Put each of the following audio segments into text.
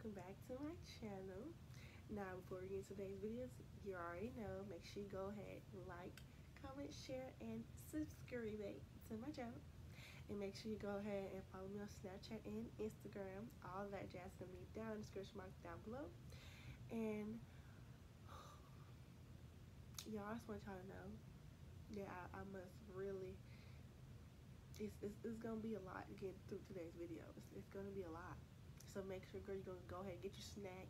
welcome back to my channel. Now before we get into today's videos, you already know, make sure you go ahead and like, comment, share, and subscribe to my channel. And make sure you go ahead and follow me on Snapchat and Instagram. All that jazz is gonna be down in the description box down below. And y'all, I just want y'all to know that I must really, it's gonna be a lot to get through today's video. It's gonna be a lot. So make sure, girl, you're gonna go ahead and get your snack,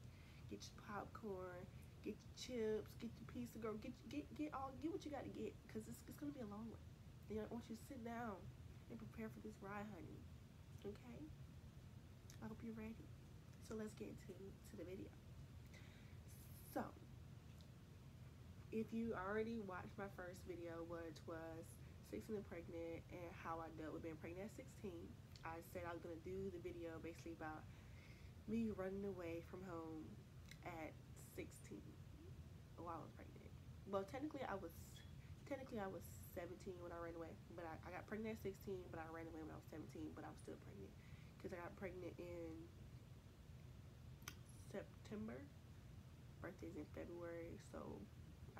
get your popcorn, get your chips, get your pizza, girl. Get what you got to get, cause it's gonna be a long one. And I want you to sit down and prepare for this ride, honey. Okay? I hope you're ready. So let's get into the video. So if you already watched my first video, which was 16 and pregnant and how I dealt with being pregnant at 16, I said I was gonna do the video basically about me running away from home at 16 while I was pregnant. Well, technically I was 17 when I ran away, but I got pregnant at 16, but I ran away when I was 17, but I was still pregnant because I got pregnant in September. Birthday's in February, so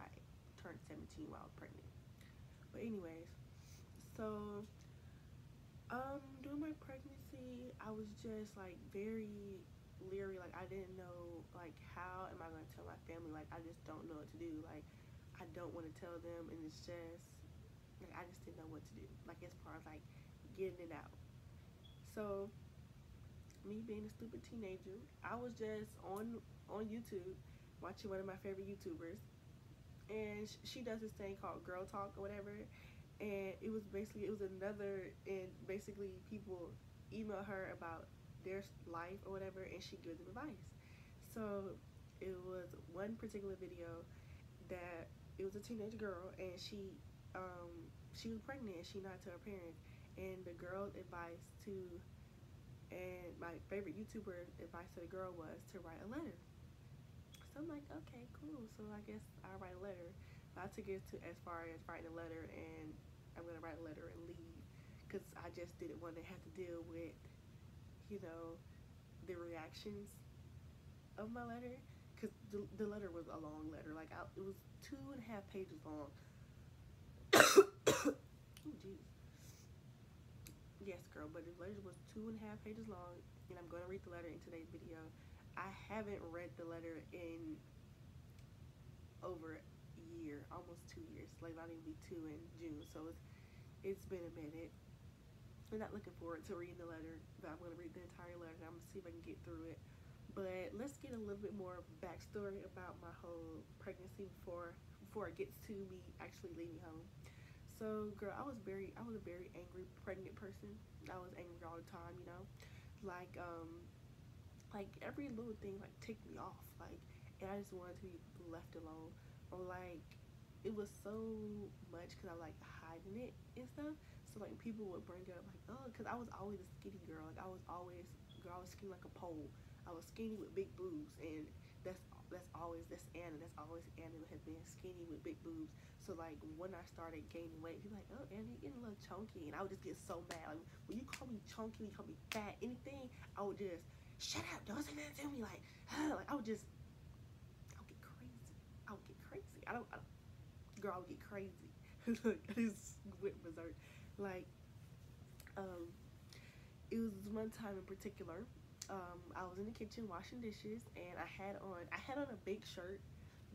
I turned 17 while I was pregnant. But anyways, so during my pregnancy, I was just like very leery. Like I didn't know, like, how am I going to tell my family? Like I just don't know what to do. Like I don't want to tell them, and it's just like I just didn't know what to do, like as far as like getting it out. So me being a stupid teenager, I was just on YouTube watching one of my favorite YouTubers, and she does this thing called Girl Talk or whatever, and it was another, and basically people email her about their life or whatever, and she gives them advice. So it was one particular video that it was a teenage girl, and she was pregnant and she not to her parents, and the girl's advice to, and my favorite YouTuber advice to the girl was to write a letter. So I'm like, okay, cool. So I guess I'll write a letter. But I took it to as far as writing a letter, and I'm gonna write a letter and leave, because I just didn't want to have to deal with, you know, the reactions of my letter, because the letter was a long letter. Like it was 2.5 pages long. Oh jeez. Yes, girl, but the letter was 2.5 pages long, and I'm going to read the letter in today's video. I haven't read the letter in over a year, almost 2 years. Like not even be 2 in June, so it's been a minute. I'm not looking forward to reading the letter, but I'm going to read the entire letter, and I'm going to see if I can get through it. But let's get a little bit more backstory about my whole pregnancy before it gets to me actually leaving home. So, girl, I was a very angry pregnant person. I was angry all the time, you know, like every little thing like ticked me off, like, and I just wanted to be left alone, or like it was so much because I was like hiding it and stuff. So like people would bring up like, oh, because I was always a skinny girl. Like I was skinny like a pole. I was skinny with big boobs, and that's Anna. That's always Anna has been skinny with big boobs. So like when I started gaining weight, people like, oh, Anna, you're getting a little chunky, and I would just get so mad. Like when you call me chunky, when you call me fat, anything, I would just shut up, don't say nothing to me. Like, like I would get crazy. Girl, I would get crazy. Look, I just went berserk. Like, it was one time in particular. I was in the kitchen washing dishes, and I had on a big shirt,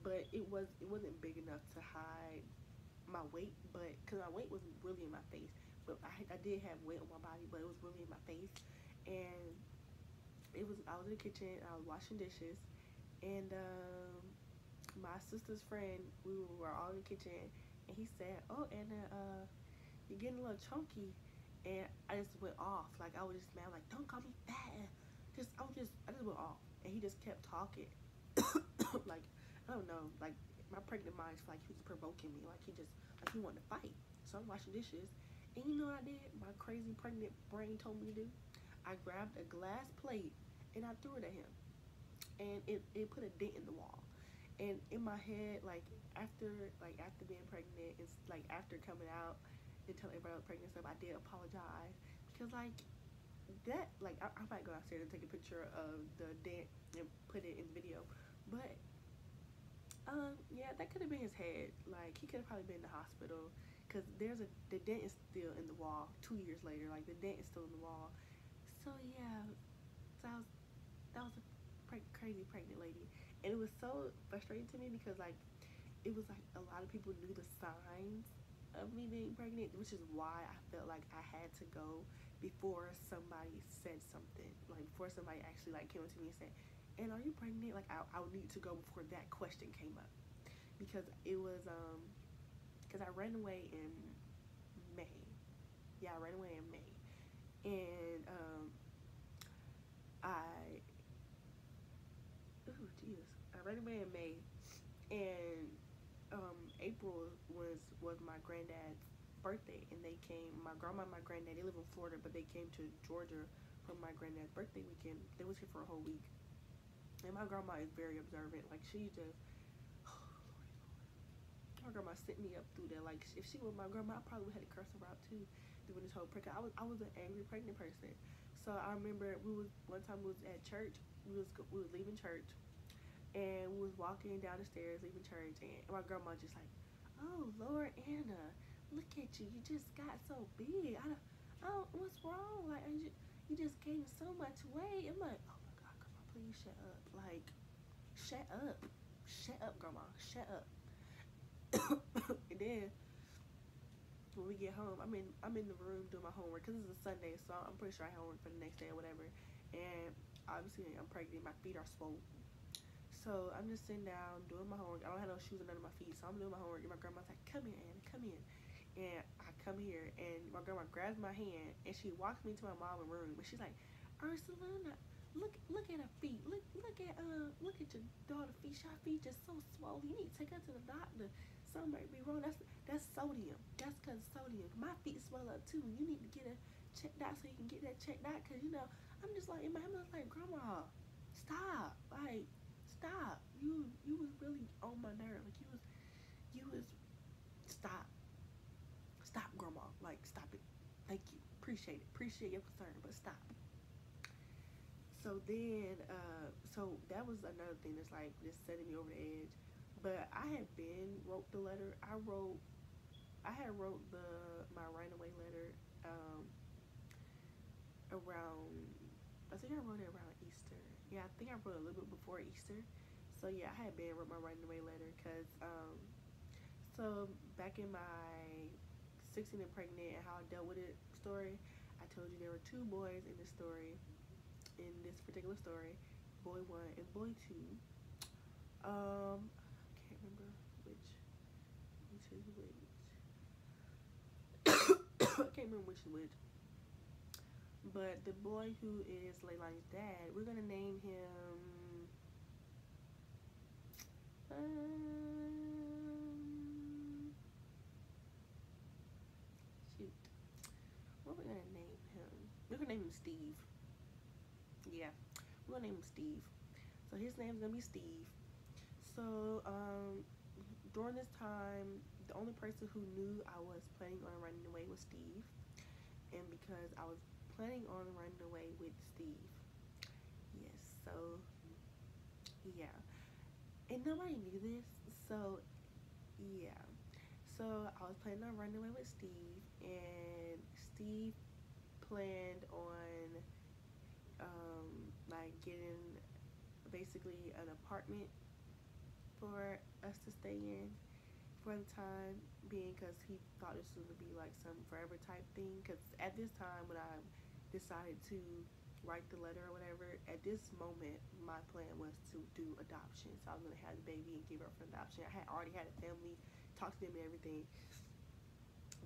but it wasn't big enough to hide my weight, but because my weight wasn't really in my face, but I did have weight on my body, but it was really in my face. And I was in the kitchen, and I was washing dishes, and my sister's friend, we were all in the kitchen, and he said, oh, Anna, you're getting a little chunky. And I just went off. Like I was just mad, like, don't call me fat. I just went off, and he just kept talking. Like, I don't know, like my pregnant mind is like he was provoking me, like he wanted to fight. So I'm washing dishes, and you know what I did? My crazy pregnant brain told me to do. I grabbed a glass plate and I threw it at him, and it put a dent in the wall. And in my head, like after being pregnant, it's like after coming out and telling everybody I was pregnant and stuff, I did apologize, because like that, like, I might go downstairs and take a picture of the dent and put it in the video. But yeah, that could have been his head. Like, he could have probably been in the hospital, because the dent is still in the wall 2 years later. Like, the dent is still in the wall. So yeah, so that was a crazy pregnant lady, and it was so frustrating to me because, like, it was like a lot of people knew the signs of me being pregnant, which is why I felt like I had to go before somebody said something, like before somebody actually like came up to me and said, "And are you pregnant?" Like, I would need to go before that question came up, because it was because I ran away in May. Yeah, I ran away in May, and I Jesus, I ran away in May, and April was my granddad's birthday, and they came. My grandma and my granddad, they live in Florida, but they came to Georgia for my granddad's birthday weekend. They was here for a whole week, and my grandma is very observant. Like, she just, my grandma sent me up through there. Like, if she was my grandma, I probably would have had to curse her out too during this whole pregnant. I was an angry pregnant person. So I remember one time we was at church. We was leaving church, and we was walking down the stairs leaving church, and my grandma just like, "Oh Lord, Anna, look at you, you just got so big. I don't what's wrong? Like, you just gained so much weight." I'm like, "Oh my God, grandma, please shut up. Like, shut up, grandma, shut up." And then when we get home, I'm in the room doing my homework, because it's a Sunday, so I'm pretty sure I have homework for the next day or whatever. And obviously I'm pregnant, my feet are swollen. So I'm just sitting down doing my homework. I don't have no shoes under my feet, so I'm doing my homework. And my grandma's like, "Come here, Anna, come in." And I come here, and my grandma grabs my hand, and she walks me to my mom's room. And she's like, "Ursulina, look at her feet. Look at your daughter's feet. Her feet just so swollen. You need to take her to the doctor. Something might be wrong. That's sodium. That's because sodium. My feet swell up too. You need to get her checked out so you can get that checked out. Because, I'm just like, in my head, I was like, grandma, stop. Like, stop. You was really on my nerve. Like, you was stop, grandma. Like, stop it. Thank you. Appreciate your concern, but stop. So then, so that was another thing that's like just setting me over the edge. But I had wrote the letter. I had wrote my runaway letter around. I think I wrote it around Easter. Yeah, I think I wrote it a little bit before Easter. So yeah, I had wrote my runaway letter, because so back in my 16 and pregnant and how I dealt with it story, I told you there were two boys in this story, in this particular story, boy one and boy two. I can't remember which is which. I can't remember which is which. But the boy who is Leilani's dad, we're gonna name him. Shoot, what are we gonna name him? We're gonna name him Steve. Yeah, we're gonna name him Steve. So his name's gonna be Steve. So during this time, the only person who knew I was planning on running away was Steve, and because I was planning on running away with Steve, yes. So yeah, and nobody knew this. So yeah, so I was planning on running away with Steve, and Steve planned on like getting basically an apartment for us to stay in for the time being, because he thought this was going to be like some forever type thing. Because at this time, when I decided to write the letter or whatever, at this moment my plan was to do adoption. So I was going to have the baby and give her for adoption. I had already had a family, talked to them and everything,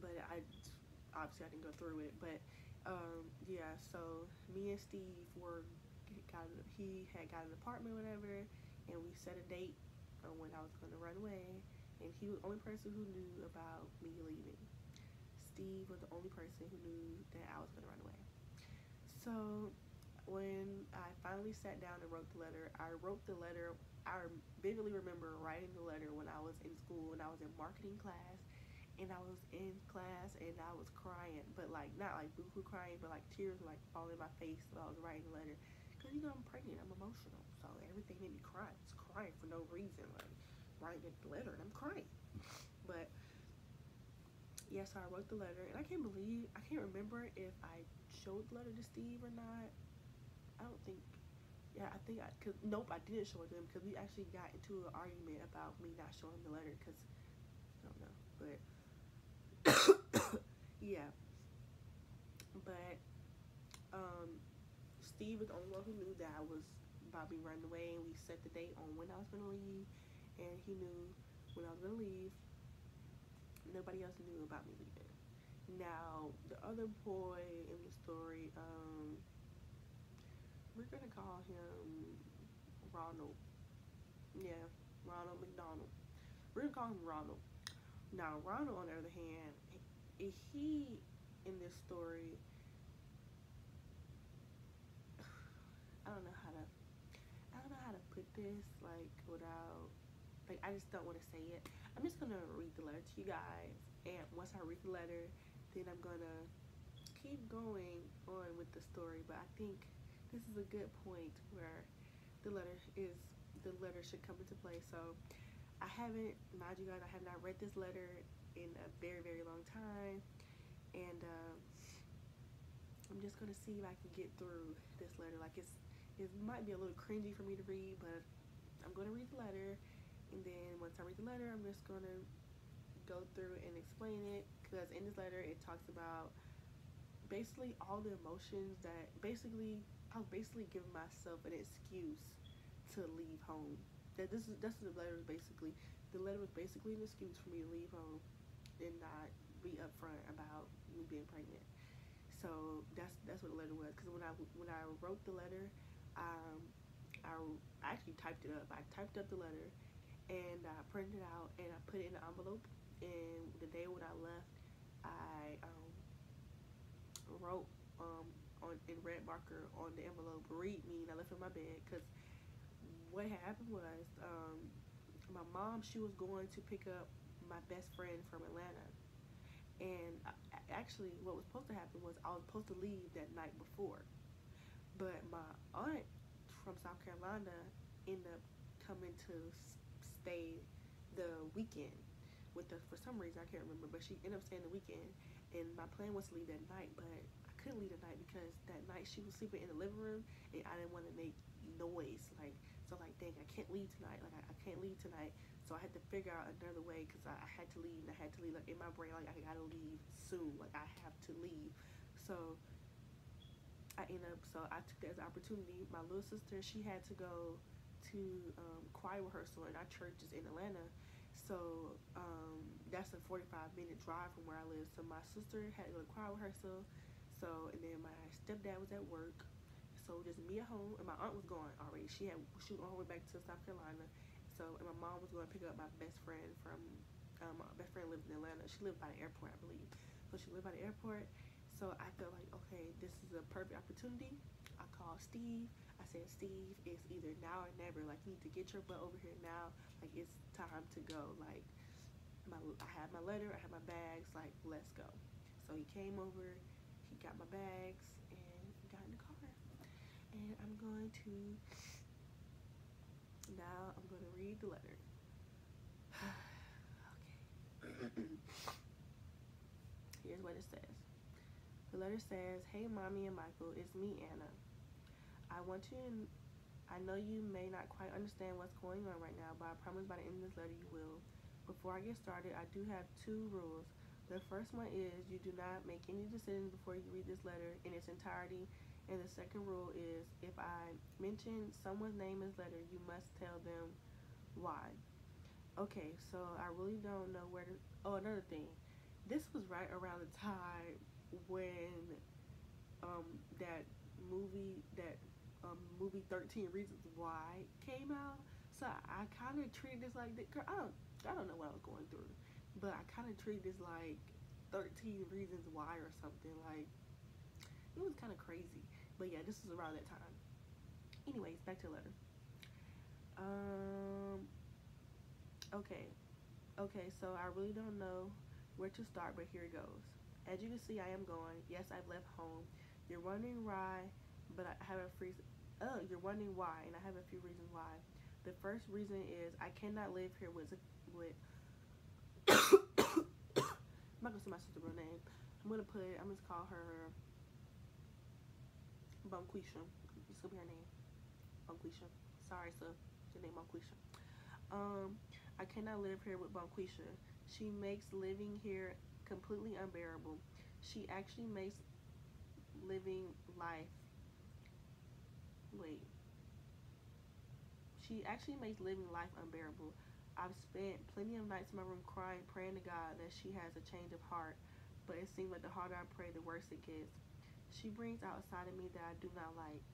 but I didn't go through it. But yeah, so me and Steve he had got an apartment, whatever, and we set a date on when I was going to run away, and he was the only person who knew about me leaving. Steve was the only person who knew that I was going to run away. So when I finally sat down and wrote the letter, I vividly remember writing the letter when I was in school, when I was in marketing class, and I was in class and I was crying, but like not like boo-hoo crying, but like tears were like falling in my face while I was writing the letter. Cause you know I'm pregnant, I'm emotional, so everything made me cry. I was crying for no reason, like writing the letter and I'm crying. But yeah, so I wrote the letter, and I can't remember if I showed the letter to Steve or not. I don't think. Yeah, I think cause nope, I didn't show it to him because we actually got into an argument about me not showing the letter because I don't know, but yeah, but Steve was the only one who knew that I was about to be running away, and we set the date on when I was gonna leave, and he knew when I was gonna leave. Nobody else knew about me leaving. Now the other boy in the story, we're gonna call him Ronald. Yeah, Ronald McDonald. We're gonna call him Ronald. Now Ronald, on the other hand, he in this story, I don't know how to I don't know how to put this like without like I just don't want to say it. I'm just gonna read the letter to you guys, and once I read the letter, then I'm gonna keep going on with the story. But I think this is a good point where the letter is the letter should come into play. So I haven't, mind you guys, I have not read this letter in a very very long time, and I'm just gonna see if I can get through this letter. Like it might be a little cringy for me to read, but I'm gonna read the letter, and then once I read the letter, I'm just gonna go through and explain it. Because in this letter, it talks about basically all the emotions that I was basically giving myself an excuse to leave home. That's what the letter was basically. The letter was basically an excuse for me to leave home and not be upfront about me being pregnant. So that's what the letter was. Because when I wrote the letter, um, I actually typed it up. I typed up the letter and I printed it out and I put it in an envelope. And the day when I left, I wrote on in red marker on the envelope, "Read me," and I left it in my bed because what happened was my mom, she was going to pick up my best friend from Atlanta, and actually what was supposed to happen was I was supposed to leave that night before, but my aunt from South Carolina ended up coming to stay the weekend with us for some reason. I can't remember, but she ended up staying the weekend, and my plan was to leave that night, but I couldn't leave that night because that night she was sleeping in the living room, and I didn't want to make noise. Like, dang, I can't leave tonight. Like, I can't leave tonight. So I had to figure out another way because I had to leave, and I had to leave. Like, in my brain, like, I gotta leave soon. Like, I have to leave. So so I took that as an opportunity. My little sister, she had to go to choir rehearsal, and our church is in Atlanta. So that's a 45-minute drive from where I live. So my sister had to go to choir rehearsal. So, and then my stepdad was at work. So just me at home, and my aunt was gone already. She was on her way back to South Carolina. So, and my mom was going to pick up my best friend from, my best friend lived in Atlanta. She lived by the airport, I believe. So she lived by the airport. So I felt like, okay, this is a perfect opportunity. I called Steve. I said, Steve, it's either now or never. Like, you need to get your butt over here now. Like, it's time to go. Like, I had my letter, I had my bags. Like, let's go. So he came over, he got my bags, and got in the car. And now I'm going to read the letter. Okay. Here's what it says. The letter says, "Hey, Mommy and Michael, it's me, Anna. I know you may not quite understand what's going on right now, but I promise by the end of this letter you will. Before I get started, I do have 2 rules. The first one is you do not make any decisions before you read this letter in its entirety. And the second rule is if I mention someone's name in this letter, you must tell them why." Okay, so I really don't know where to. Oh, another thing. This was right around the time when that movie 13 Reasons Why came out. So I kind of treated this like that. Girl, I don't know what I was going through, but I kind of treated this like 13 Reasons Why or something. Like, it was kind of crazy. But yeah, this was around that time. Anyways, back to the letter. Okay. Okay, so I really don't know where to start, but here goes. As you can see, I am going. Yes, I've left home. You're wondering why, but I have a free. Oh, you're wondering why, and I have a few reasons why. The first reason is I cannot live here with. I'm not gonna say my sister's real name. I'm gonna call her Bonquisha. It's gonna be her name, Bonquisha. Sorry, sir. Your name Bonquisha. I cannot live here with Bonquisha. She makes living here completely unbearable. She actually makes living life. Wait. She actually makes living life unbearable. I've spent plenty of nights in my room crying, praying to God that she has a change of heart, but it seems like the harder I pray, the worse it gets. She brings outside of me that I do not like.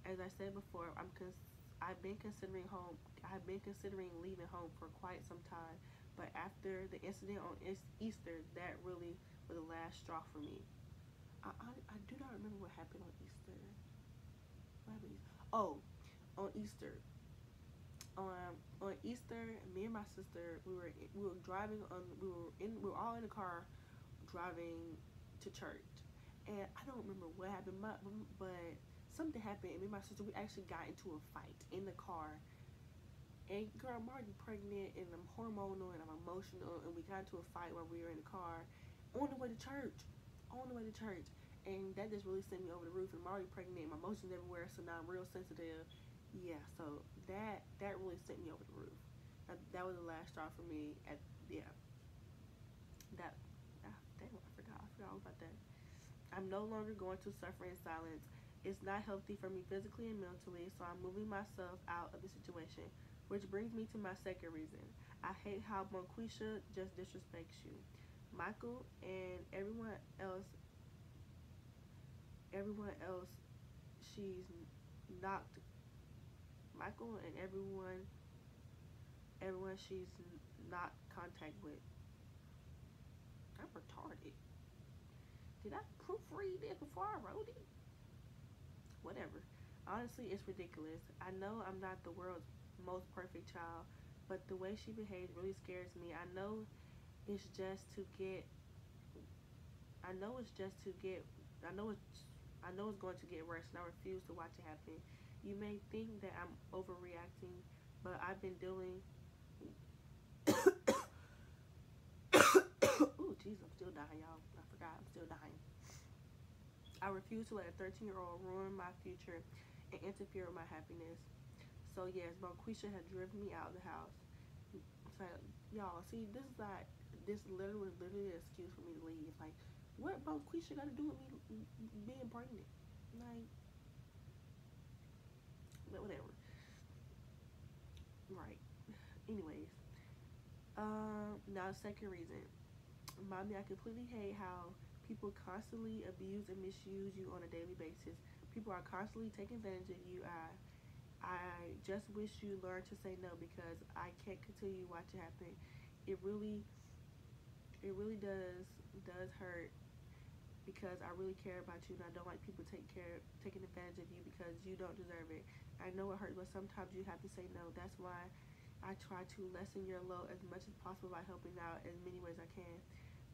As I said before, I've been considering home. I've been considering leaving home for quite some time, but after the incident on Easter, that really was the last straw for me. I do not remember what happened on Easter. What happened? Oh, on Easter. On Easter, me and my sister, we were driving on we were all in the car driving to church, and I don't remember what happened, but something happened, and me and my sister we actually got into a fight in the car. And girl, I'm already pregnant, and I'm hormonal, and I'm emotional, and we got into a fight while we were in the car on the way to church, on the way to church, and that just really sent me over the roof. And I'm already pregnant, and my emotions everywhere, so now I'm real sensitive. Yeah, so that really sent me over the roof. That was the last straw for me. Yeah, that damn, I forgot all about that. I'm no longer going to suffer in silence. It's not healthy for me physically and mentally, so I'm moving myself out of the situation. Which brings me to my second reason. I hate how Monquisha just disrespects you. Michael and everyone else, she's knocked. Michael and everyone she's not contact with. I'm retarded. Did I proofread it before I wrote it? Whatever. Honestly, it's ridiculous. I know I'm not the world's most perfect child, but the way she behaves really scares me. It's just to get. I know it's just to get. I know it's. I know it's going to get worse, and I refuse to watch it happen. You may think that I'm overreacting, but I've been dealing. Ooh, jeez, I'm still dying, y'all. I forgot, I'm still dying. I refuse to let a 13-year-old ruin my future and interfere with my happiness. So yes, Bonquisha had driven me out of the house. So y'all, see, this literally was literally an excuse for me to leave. Like, what Bonquisha got to do with me being pregnant? Like, but whatever. Right. Anyways, now the second reason, mommy, I completely hate how people constantly abuse and misuse you on a daily basis. People are constantly taking advantage of you. I just wish you learned to say no because I can't continue to watch it happen. It really does hurt because I really care about you and I don't like people taking advantage of you because you don't deserve it. I know it hurts, but sometimes you have to say no. That's why I try to lessen your load as much as possible by helping out as many ways I can.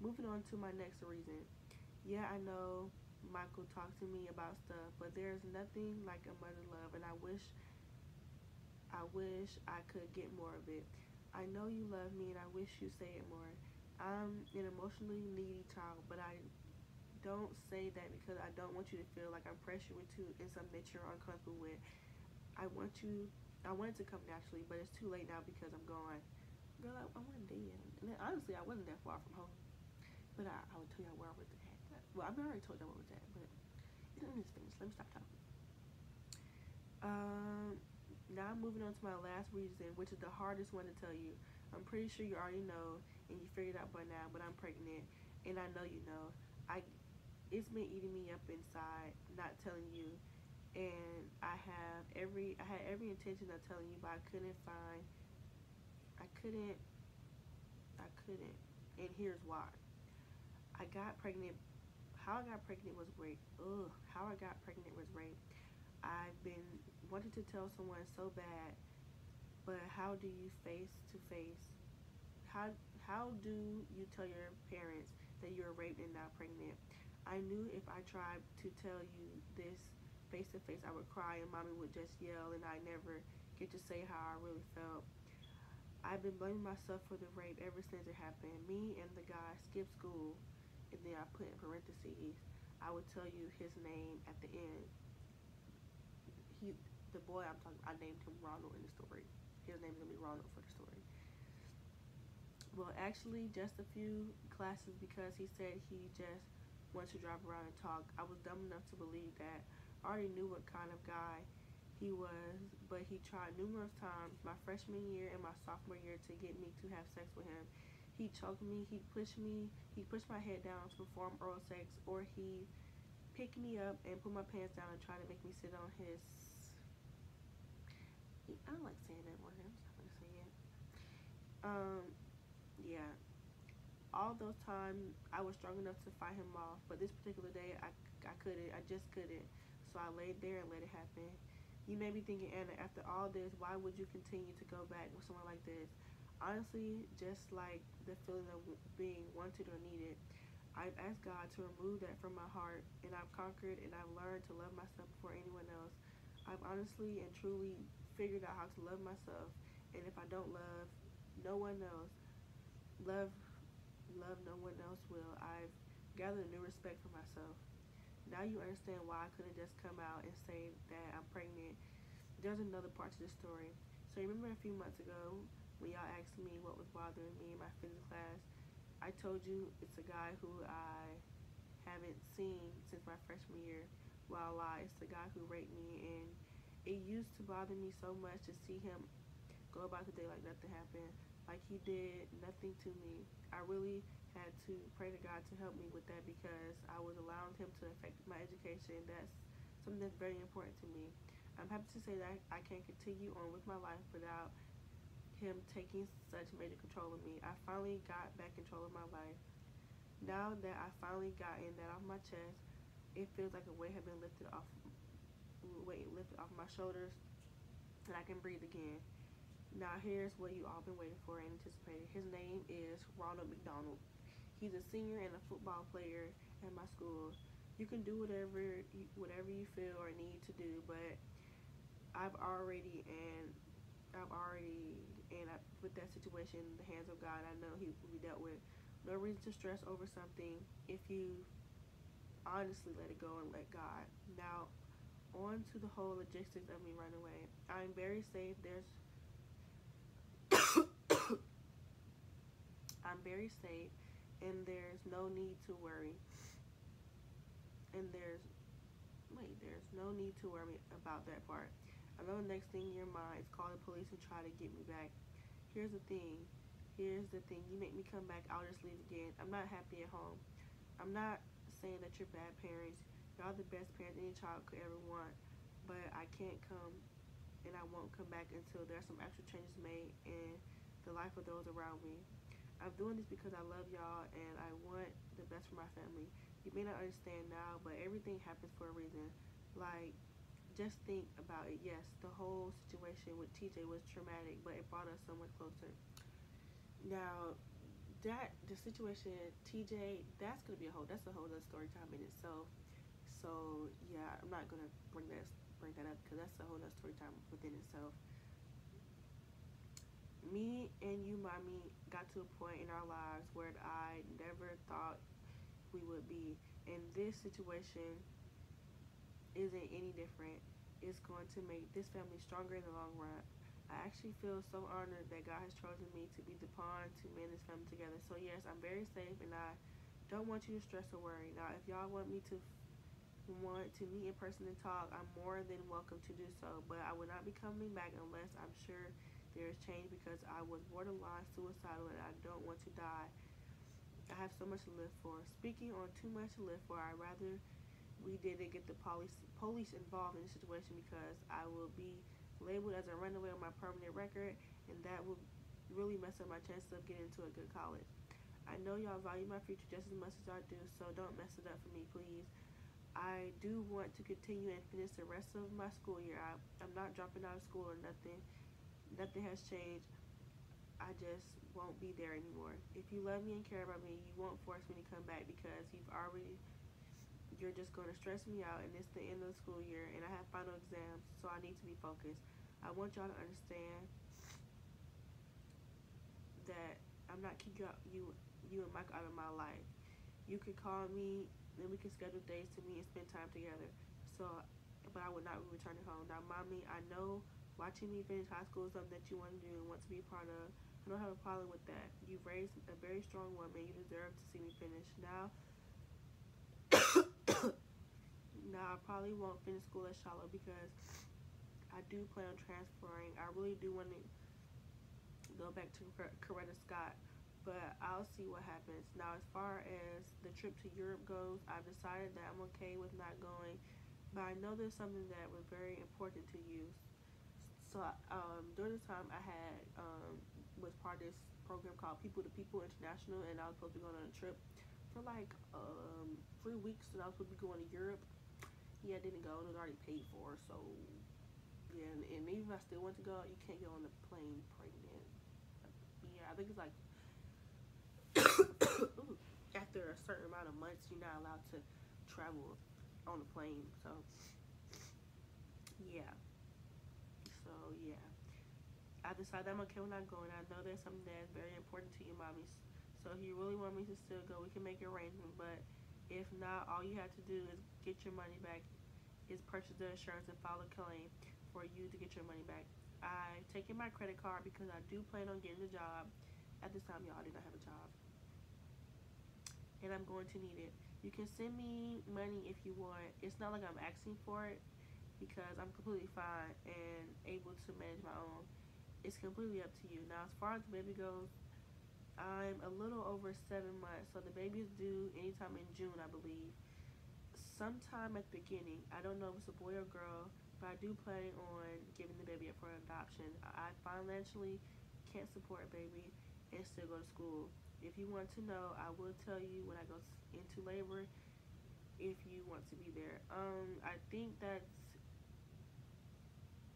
Moving on to my next reason. Yeah, I know Michael talked to me about stuff, but there's nothing like a mother love, and I wish I could get more of it. I know you love me, and I wish you say it more. I'm an emotionally needy child, but I don't say that because I don't want you to feel like I'm pressuring you in something that you're uncomfortable with. I want you. I want it to come naturally, but it's too late now because I'm gone. Girl, I wasn't dead. And then, honestly, I wasn't that far from home. But I would tell y'all where I was at. Well, I've already told y'all where I was at, but let me just finish. Let me stop talking. Um, Now I'm moving on to my last reason, which is the hardest one to tell you. I'm pretty sure you already know and you figured out by now, but I'm pregnant, and I know you know. I It's been eating me up inside, not telling you, and I had every intention of telling you, but I couldn't, I couldn't, and here's why. I got pregnant. How I got pregnant was rape. Ugh, how I got pregnant was rape. I've been wanting to tell someone so bad, but how do you face to face? how do you tell your parents that you were raped and now pregnant? I knew if I tried to tell you this face to face, I would cry and mommy would just yell, and I never get to say how I really felt. I've been blaming myself for the rape ever since it happened. Me and the guy skipped school, and then I put in parentheses, I would tell you his name at the end. He, the boy I'm talking, I named him Ronald in the story. His name is gonna be Ronald for the story. Well, actually, just a few classes because he said he just wanted to drive around and talk. I was dumb enough to believe that. I already knew what kind of guy he was, but he tried numerous times my freshman year and my sophomore year to get me to have sex with him. He choked me, he pushed my head down to perform oral sex, or he picked me up and put my pants down and tried to make me sit on his. I don't like saying that word. I'm just not gonna say it. Yeah. All those times I was strong enough to fight him off, but this particular day I couldn't. I just couldn't. So I laid there and let it happen. You may be thinking, Anna, after all this, why would you continue to go back with someone like this? Honestly, just like the feeling of being wanted or needed, I've asked God to remove that from my heart, and I've conquered and I've learned to love myself before anyone else. I've honestly and truly figured out how to love myself, and if I don't love no one else, love no one else will. I've gathered a new respect for myself. Now you understand why I couldn't just come out and say that I'm pregnant. There's another part to the story. So remember a few months ago when y'all asked me what was bothering me in my physics class? I told you it's a guy who I haven't seen since my freshman year. Well, I lied. It's the guy who raped me, and it used to bother me so much to see him go about the day like nothing happened, like he did nothing to me. I really had to pray to God to help me with that because I was allowing him to affect my education. That's something that's very important to me. I'm happy to say that I can continue on with my life without him taking such major control of me. I finally got back control of my life. Now that I finally gotten that off my chest, it feels like a weight had been lifted off my shoulders, and I can breathe again. Now here's what you all been waiting for and anticipating. His name is Ronald McDonald. He's a senior and a football player at my school. You can do whatever you feel or need to do, but I've already and I've already and I put that situation in the hands of God. I know He will be dealt with. No reason to stress over something if you honestly let it go and let God. Now on to the whole logistics of me running away. I'm very safe. I'm very safe, and there's no need to worry. And there's no need to worry about that part. I know the next thing in your mind is call the police and try to get me back. Here's the thing. Here's the thing. You make me come back, I'll just leave again. I'm not happy at home. I'm not saying that you're bad parents. Y'all the best parents any child could ever want. But I can't come and I won't come back until there's some actual changes made in the life of those around me. I'm doing this because I love y'all and I want the best for my family. You may not understand now, but everything happens for a reason. Like, just think about it. Yes, the whole situation with TJ was traumatic, but it brought us so much closer. Now, the situation TJ, that's a whole other story time in itself. So yeah, I'm not gonna bring that up because that's a whole other story time within itself. Me and you, mommy, got to a point in our lives where I never thought we would be. And this situation isn't any different. It's going to make this family stronger in the long run. I actually feel so honored that God has chosen me to be the pawn to mend this family together. So yes, I'm very safe and I don't want you to stress or worry. Now, if y'all want to meet in person and talk, I'm more than welcome to do so. But I will not be coming back unless I'm sure there is change because I was borderline suicidal and I don't want to die. I have so much to live for. Speaking on too much to live for, I'd rather we didn't get the police involved in the situation because I will be labeled as a runaway on my permanent record, and that will really mess up my chances of getting into a good college. I know y'all value my future just as much as I do, so don't mess it up for me, please. I do want to continue and finish the rest of my school year. I'm not dropping out of school or nothing. Nothing has changed. I just won't be there anymore. If you love me and care about me, you won't force me to come back because you're just going to stress me out, and it's the end of the school year and I have final exams, so I need to be focused. I want y'all to understand that I'm not kicking you and Mike out of my life. You could call me, then we can schedule days to meet and spend time together. So, but I would not be returning home. Now, mommy, I know watching me finish high school is something that you want to do and want to be a part of. I don't have a problem with that. You've raised a very strong woman. You deserve to see me finish. Now I probably won't finish school at Shiloh because I do plan on transferring. I really do want to go back to Coretta Scott, but I'll see what happens. Now, as far as the trip to Europe goes, I've decided that I'm okay with not going, but I know there's something that was very important to you. So during this time, I had was part of this program called People to People International, and I was supposed to be going on a trip for like 3 weeks, and I was supposed to be going to Europe. Yeah, I didn't go. It was already paid for, so yeah. And even if I still want to go, you can't go on the plane pregnant. Yeah, I think it's like after a certain amount of months, you're not allowed to travel on a plane. So yeah. So yeah, I decided I'm okay with not going. I know there's something that's very important to you, mommy. So if you really want me to still go, we can make an arrangement. But if not, all you have to do is get your money back. Is purchase the insurance and file a claim for you to get your money back. I've taken my credit card because I do plan on getting a job. At this time, y'all, I did not have a job, and I'm going to need it. You can send me money if you want. It's not like I'm asking for it because I'm completely fine and able to manage my own. It's completely up to you. Now, as far as the baby goes, I'm a little over 7 months, so the baby is due anytime in June, I believe. Sometime at the beginning, I don't know if it's a boy or girl, but I do plan on giving the baby up for adoption. I financially can't support a baby and still go to school. If you want to know, I will tell you when I go into labor if you want to be there. I think that's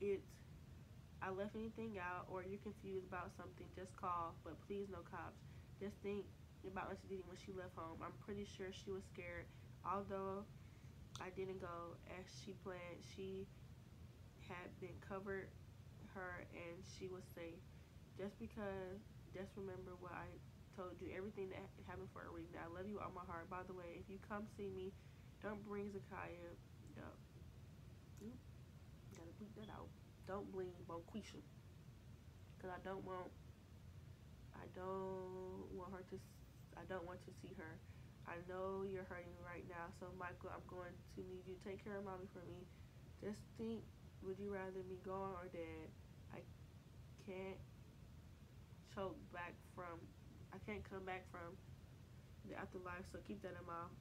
it. I left anything out or you're confused about something, just call, but please no cops. Just think about Auntie Didi when she left home. I'm pretty sure she was scared. Although I didn't go as she planned, she had been covered her and she was safe. Just remember what I told you. Everything that happened for a reason. I love you all my heart. By the way, if you come see me, don't bring Zakaya. Oop, gotta bleep that out. Don't bring Bonquisha. Cause I don't want to see her. I know you're hurting right now, so Michael, I'm going to need you to take care of mommy for me. Just think, would you rather me gone or dead? I can't choke back from, I can't come back from the afterlife, so keep that in mind.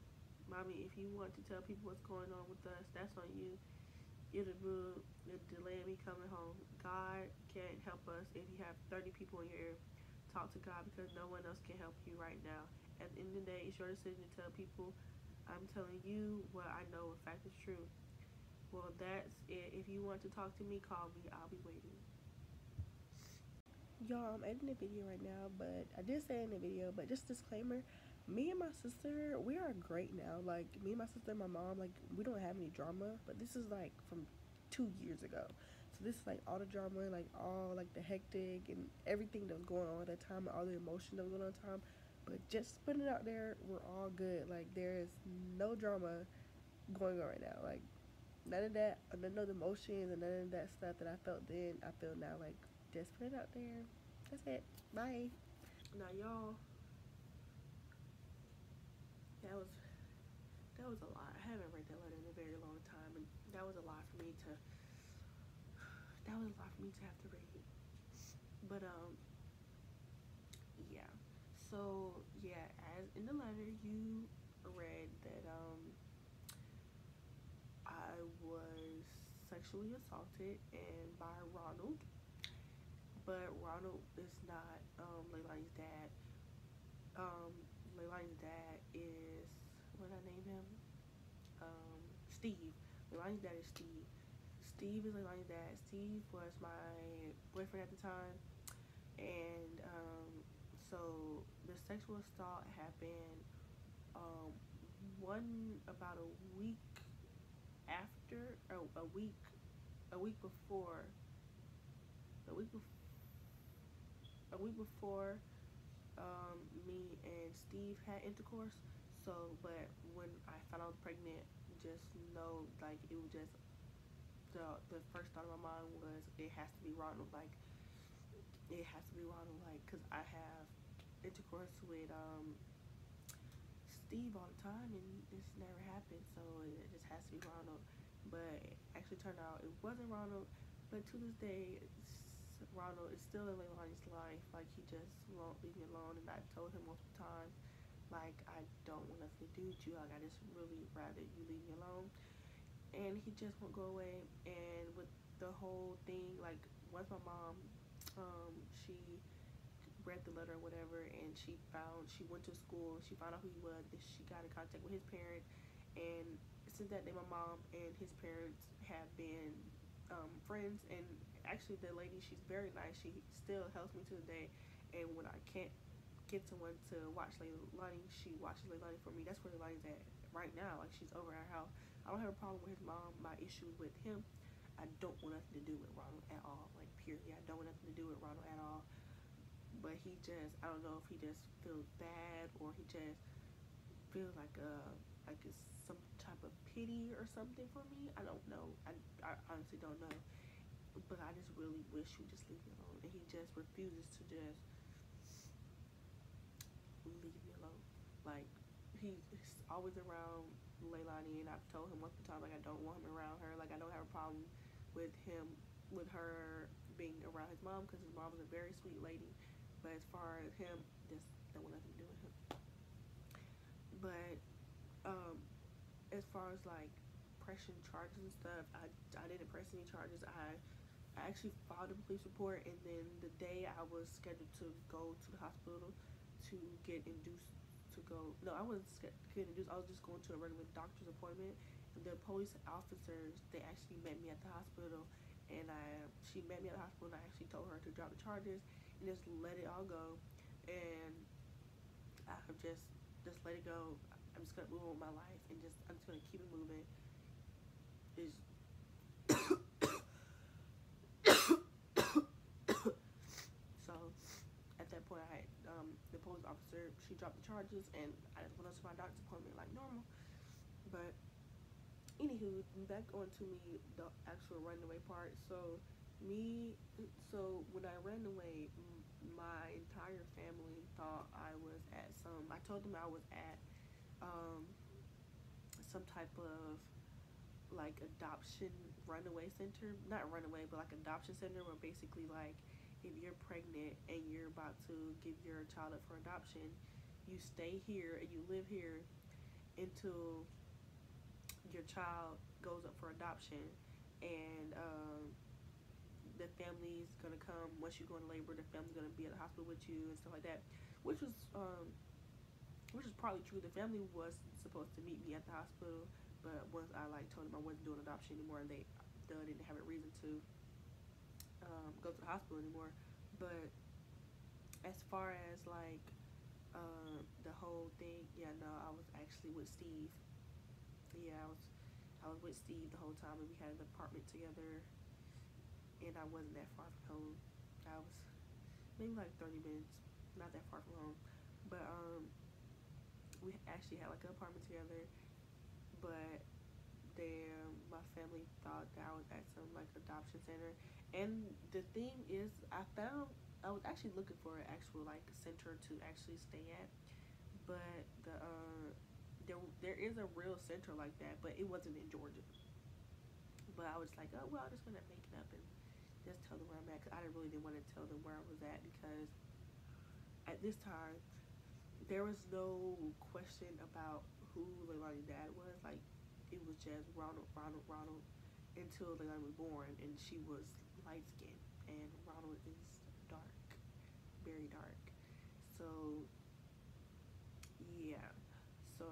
Mommy, if you want to tell people what's going on with us, that's on you. It'll delay me coming home. God can't help us if you have 30 people in your ear. Talk to God because no one else can help you right now. At the end of the day, it's your decision to tell people. I'm telling you what I know in fact is true. Well, that's it. If you want to talk to me, call me. I'll be waiting. Y'all, I'm editing a video right now, but I did say in the video, but just disclaimer, me and my sister, we are great now. Like, me and my sister and my mom, like, we don't have any drama, but this is, like, from 2 years ago. So this is, like, all the drama, like, all, like, the hectic and everything that was going on at that time, and all the emotion that was going on at the time. But just putting it out there, we're all good. Like, there is no drama going on right now. Like, none of that, none of the emotions and none of that stuff that I felt then, I feel now. Like, just put it out there. That's it. Bye. Now, y'all, that was a lot. I haven't read that letter in a very long time, and that was a lot for me to. That was a lot for me to have to read. But yeah. So yeah, as in the letter you read that I was sexually assaulted and by Ronald, but Ronald is not Leilani's dad. Leilani's dad is, what did I name him? Steve. Leilani's dad is Steve. Steve is Leilani's dad. Steve was my boyfriend at the time. And so the sexual assault happened um, about a week after, or a week before, a week before, a week before me and Steve had intercourse. So, but when I found out I was pregnant, just know, like, it was just the first thought in my mind was it has to be Ronald. Like, it has to be Ronald. Like, cause I have intercourse with Steve all the time, and this never happened. So it just has to be Ronald. But it actually turned out it wasn't Ronald. But to this day, Ronald is still in Leilani's life. Like, he just won't leave me alone, and I told him multiple times, like, I don't want nothing to do with you. Like, I just really rather you leave me alone. And he just won't go away. And with the whole thing, like, once my mom, she read the letter or whatever, and she went to school, she found out who he was, and she got in contact with his parents. And since that day, my mom and his parents have been friends. And actually, the lady, she's very nice. She still helps me to the day. And when I can't get someone to watch Leilani, she watches Leilani for me. That's where Leilani's at right now. Like, she's over at our house. I don't have a problem with his mom. My issue with him, I don't want nothing to do with Ronald at all. Like, period. I don't want nothing to do with Ronald at all. But he just, I don't know if he just feels bad, or he just feels like it's some type of pity or something for me. I don't know. I honestly don't know. But I just really wish he would just leave me alone. And he just refuses to just leave me alone. Like, he's always around Leilani, and I've told him once time, like, I don't want him around her. Like, I don't have a problem with her being around his mom, because his mom is a very sweet lady. But as far as him, just don't want nothing to do with him. But as far as like pressing charges and stuff, I didn't press any charges. I actually filed a police report, and then the day I was scheduled to go to the hospital to get induced to go, no, I wasn't getting induced. I was just going to a regular doctor's appointment. And the police officers, they actually met me at the hospital, and she met me at the hospital, and I actually told her to drop the charges and just let it all go. And I just let it go. I'm just gonna move on with my life, and I'm just gonna keep it moving. Is So at that point, I had the police officer. She dropped the charges, and I just went on to my doctor's appointment like normal. But anywho, back onto me, the actual running away part. So when I ran away, my entire family thought I was at some. I told them I was at some type of like adoption runaway center, not runaway, but like adoption center, where basically, like, if you're pregnant and you're about to give your child up for adoption, you stay here and you live here until your child goes up for adoption. And the family's gonna come once you go into labor. The family's gonna be at the hospital with you and stuff like that, which was probably true. The family was supposed to meet me at the hospital, but once I like told them I wasn't doing adoption anymore, and they didn't have a reason to go to the hospital anymore. But as far as like the whole thing, yeah, no, I was actually with Steve. Yeah, I was with Steve the whole time, and we had an apartment together, and I wasn't that far from home. I was maybe like 30 minutes, not that far from home. But we actually had like an apartment together. But my family thought that I was at some like adoption center. And the thing is, I was actually looking for an actual like center to actually stay at, but there is a real center like that, but it wasn't in Georgia. But I was like, oh well, I'm just gonna make it up and just tell them where I'm at, because I really didn't want to tell them where I was at, because at this time there was no question about who Leilani's dad was. Like, it was just Ronald, Ronald, Ronald, until Leilani was born, and she was light skinned, and Ronald is dark, very dark. So yeah, so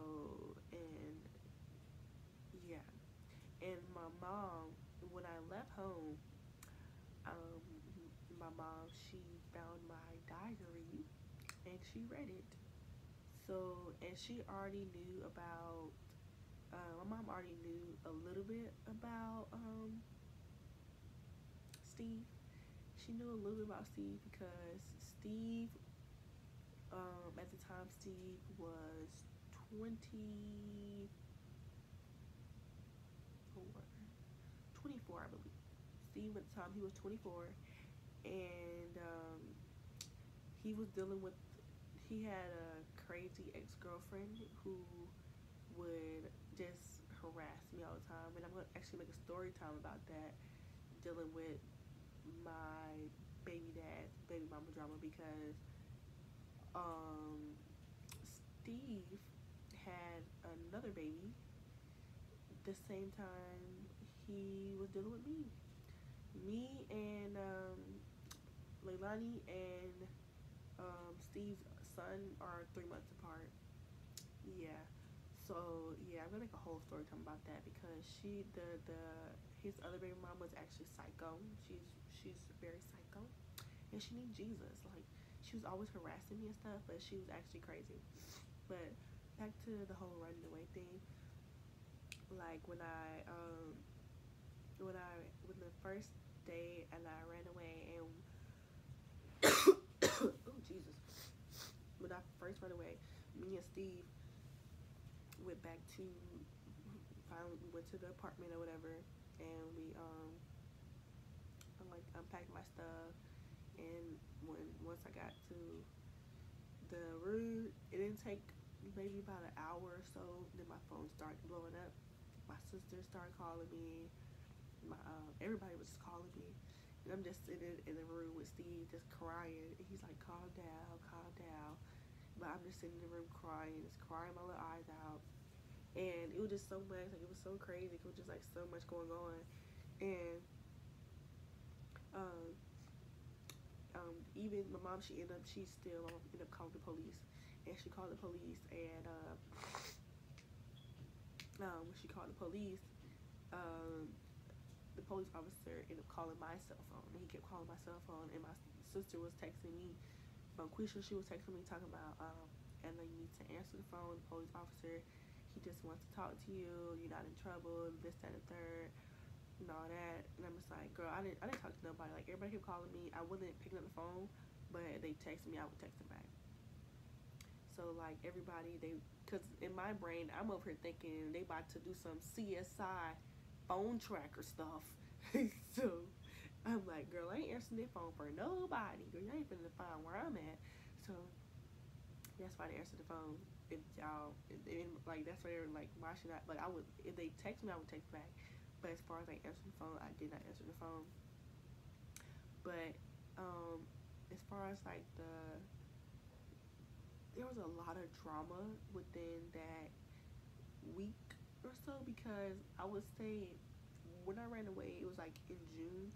and yeah, and my mom, when I left home, um, my mom, she found my diary and she read it. So, and she already knew about, my mom already knew a little bit about Steve. She knew a little bit about Steve because Steve, at the time, Steve was 24, 24, I believe. Steve, at the time, he was 24, and he was dealing with, he had a crazy ex-girlfriend who would just harass me all the time, and I'm going to actually make a story time about that, dealing with my baby dad, baby mama drama, because Steve had another baby the same time he was dealing with me. Me and Leilani and Steve's son are 3 months apart. Yeah. So yeah, I'm gonna make a whole story time about that because his other baby mom was actually psycho. She's very psycho, and she needs Jesus. Like, she was always harassing me and stuff, but she was actually crazy. But back to the whole running away thing. Like, when the first day and I ran away and oh Jesus, when I first ran away, me and Steve went back to, finally we went to the apartment or whatever, and we I like unpacked my stuff, and once I got to the room, it didn't take maybe about an hour or so, then my phone started blowing up. My sister started calling me. My everybody was just calling me, and I'm just sitting in the room with Steve, just crying. And he's like, "Calm down, calm down." But I'm just sitting in the room crying, just crying my little eyes out. And it was just so much, like, it was so crazy. It was just like so much going on, and um, even my mom, she ended up calling the police, and she called the police, and when she called the police, um, the police officer ended up calling my cell phone, and he kept calling my cell phone, and my sister was texting me, Quisha, she was texting me talking about, and then you need to answer the phone, the police officer, he just wants to talk to you, you're not in trouble, this, that, and the third, and all that. And I'm just like, girl, I didn't talk to nobody. Like, everybody kept calling me, I wasn't picking up the phone, but they texted me, I would text them back. So, like, everybody, because in my brain, I'm over here thinking they about to do some CSI phone tracker stuff. So I'm like, girl, I ain't answering their phone for nobody. Girl, y'all ain't finna find where I'm at. So that's why they answered the phone. If y'all, like, that's why they're like, why should I? Like, I would, if they text me, I would text back. But as far as like answering the phone, I did not answer the phone. But as far as like there was a lot of drama within that week or so, because I would say when I ran away, it was like in June.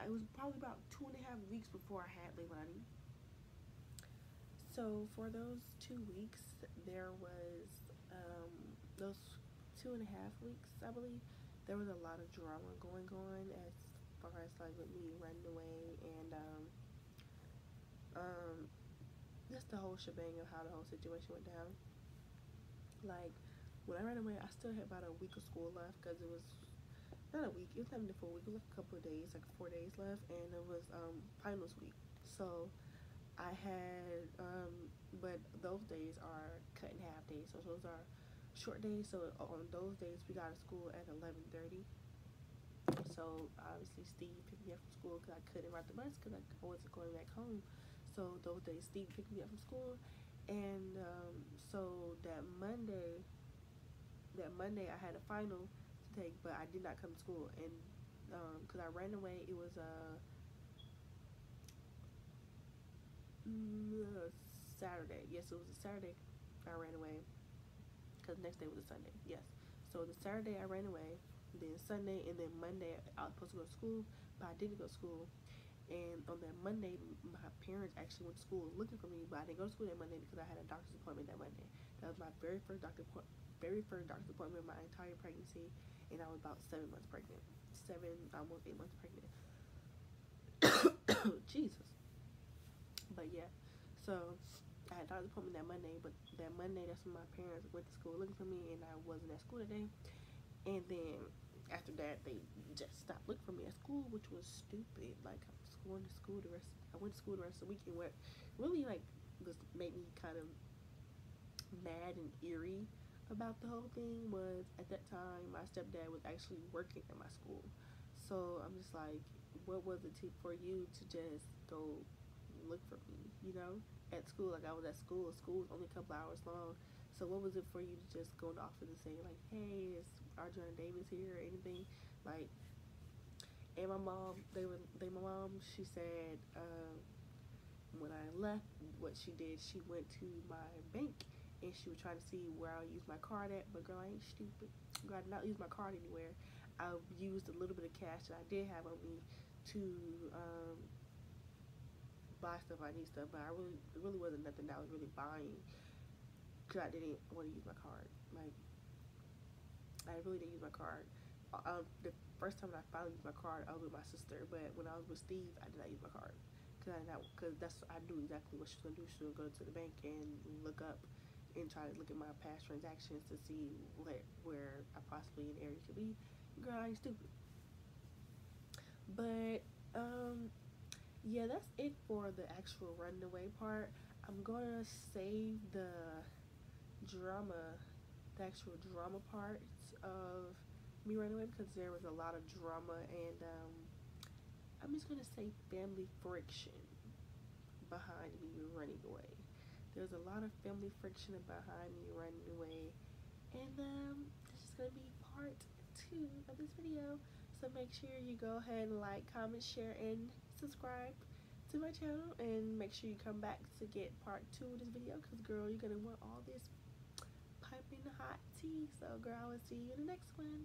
It was probably about 2.5 weeks before I had Leilani. So for those 2 weeks, there was those 2.5 weeks, I believe, there was a lot of drama going on as far as like with me running away, and just the whole shebang of how the whole situation went down. Like, when I ran away, I still had about a week of school left, because it was not a week, it was not even a full week, it was like a couple of days, like 4 days left, and it was finals week. So I had but those days are cut in half days, so those are short days. So on those days, we got to school at 11:30. So obviously Steve picked me up from school because I couldn't ride the bus because I wasn't going back home. So those days Steve picked me up from school, and so that Monday I had a final to take, but I did not come to school, and because I ran away, it was Saturday. Yes, it was a Saturday I ran away, because the next day was a Sunday. Yes. So the Saturday I ran away, then Sunday, and then Monday I was supposed to go to school, but I didn't go to school. And on that Monday, my parents actually went to school looking for me, but I didn't go to school that Monday because I had a doctor's appointment that Monday. That was my very first doctor's appointment of my entire pregnancy, and I was about 7 months pregnant. 7, almost 8 months pregnant. Jesus. But yeah, so I had a doctor's appointment that Monday, but that Monday, that's when my parents went to school looking for me, and I wasn't at school today. And then after that, they just stopped looking for me at school, which was stupid. Like I was going to school the rest. I went to school the rest of the weekend. What really like was made me kind of mad and eerie about the whole thing was at that time my stepdad was actually working at my school. So I'm just like, what was it for you to just go look for me, at school? Like I was at school. School was only a couple hours long. So what was it for you to just go in the office and say like, hey, is Arjun Davis here or anything? Like, and my mom, my mom, she said, when I left, what she did, she went to my bank and she was trying to see where I used my card at. But girl, I ain't stupid. Girl, I did not use my card anywhere. I used a little bit of cash that I did have on me to buy stuff I need stuff, but it really wasn't nothing that I was really buying because I didn't want to use my card. Like, I really didn't use my card. The first time that I finally used my card, I was with my sister, but when I was with Steve, I did not use my card because I knew exactly what she was gonna do. She was gonna go to the bank and look up and try to look at my past transactions to see where I possibly an area could be. Girl, I ain't stupid. But yeah, that's it for the actual running away part. I'm gonna save drama, the actual drama parts of me running away because there was a lot of drama and I'm just gonna say family friction behind me running away. There's a lot of family friction behind me running away, and this is gonna be part 2 of this video. So make sure you go ahead and like, comment, share, and subscribe to my channel, and make sure you come back to get part 2 of this video because girl, you're gonna want all this piping hot tea. So girl, I will see you in the next one.